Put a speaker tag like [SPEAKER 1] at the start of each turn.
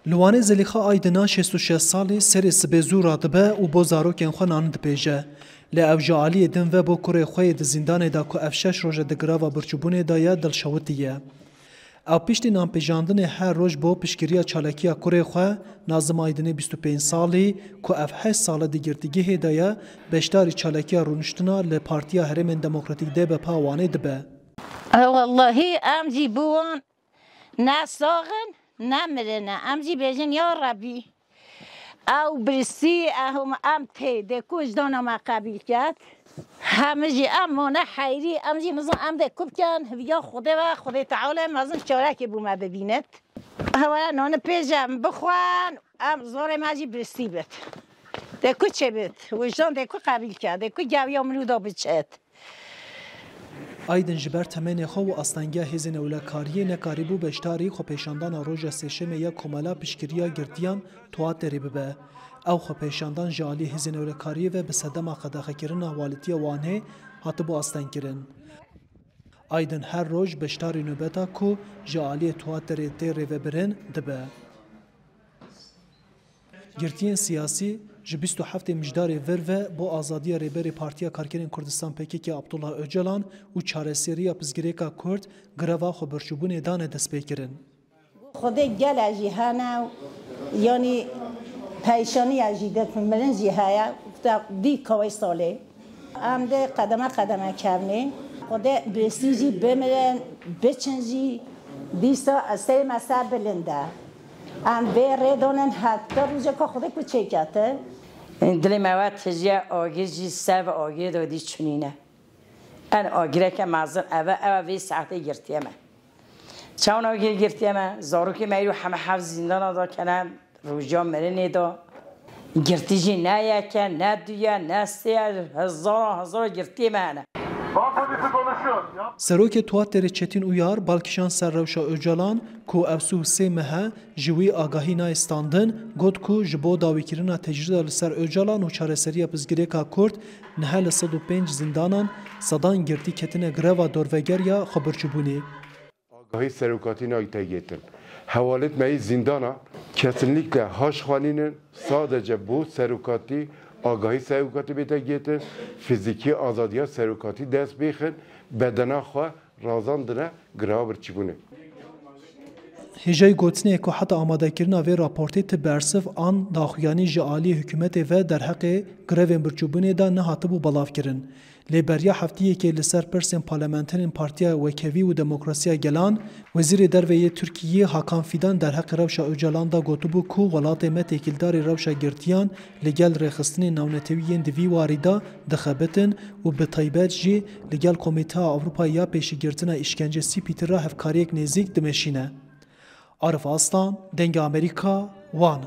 [SPEAKER 1] لوانه زلیخا آیدنا 66 سالی سری سبزورا دبه و بو زاروکن خو نان دپیجه. لی او جعالی دن و بو کره خوی د زندان دا کو افشش روژه دگراوا برچوبونه دایا دلشوتیه. او پشتی نام پیجاندن هر روز بو پشکریا چالکیا کره خو نازم آیدنی 25 سالی کو اف 8 سال دیگرتگی هدایا بشتاری چالکیا رونشتنا ل پارتیا هرمن دموکراتیک ده به پاوانه دبه.
[SPEAKER 2] والله ام جیبون نساغن نمرنه ام جی بیجن یا ربی او برسی ام تی ده کجدان ما قبیل کرد همه جی امانه خیری ام جی نظام ام ده کب کن یا خدا تعالی مازن چاره که بومه ببیند هوا نان پیجم بخوان ام زار ماجی برسی بد ده کو چه بد وجدان ده کو قبیل کرد ده کو گویا منو دا بچت
[SPEAKER 1] آیدن جبر تمنی خو و استانگه هزین اولکاریه نکاریبو بشتاری خو پیشاندان روژا سشمه یا کمالا پشکریا گردیان توات دریبه به. او خو پیشاندان جالی هزین اولکاریه و بسدما قداخه کرن احوالیتی وانه هاتبو استان کرن. آیدن هر روز بشتاری نوبتا کو جالی توات دری و برن دبه. گردیان سیاسی جبیست و هفته مجداری ور با آزادی ریبری پارتیا کارگران کردستان پکیک عبدالله اوجلان و چارەسێریya پزگیرێکا کورد گرava xwe birçûbûnê dane destpêkirin.
[SPEAKER 2] Xwedê gela jî hene yanî peyşaniya jî mirin jî heye dî kawê salê. Em dê qedeme qedeme kevnê. Xwedê birîsî jî bimirin, biçin jî dîsa estê me ser bilind e. ام به ردانن حتی روزه که خودت کوچه کرده.
[SPEAKER 3] دل مواد تجیه آگیری سر آگیر دادی چنینه. ان آگیره که مازن اوه ساعته گرتیمه. چون آگیر گرتیمه زارو که میرو همه حفظ زندان آدا کنم روزا مرنه دا گرتیجی نه یکه نه دویه نه سه هزار گرتیمه نه.
[SPEAKER 1] سروک تواتر چتین اویار بالکشان سر روشا اوجالان کو افسو سه مه جوی آگاهی نایستاندن گود کو جبو داویکرنا تجربه لسر اوجالان و چارەسەریya پزگیرێکا کورد نه ل 105 زندانان صدان گرتی کتنه گروا دورڤگریا خبرچوبونی
[SPEAKER 4] آگاهی سروکاتی نایتگیتن حوالت می زندانا kesinlikle haşxaninin sadece bu serukati آگاهی سروکاتی بیت گیت فیزیکی آزادی سروکاتی دست بیخن بدنا خو رازاندنه گرابر چیبونه
[SPEAKER 1] هجای گوتنی که حتی آماده کردن و راپورتی تبرسف آن داخویانی جعالی حکومت و در حق گروه برچوبونه دا نهاته بو بلاف کرن. لیبریا هفتیه که لسر پرسن پارلمانترین پارتیا وکوی و دموکراسی گلان وزیر درویه ترکیه حاکان فیدان در حق روشا اوجالان دا گوتو بو کو ولات متکیلدار روشا گرتیان لگل رخصتنی نونتویین دوی واریدا دخبتن و به طیبت جی لگل کمیته اروپایی پیشی گرتن اشکنجه سی پیتر را هفکاریک نزیک دمشینه. عارف آستان دنگ امریکا وان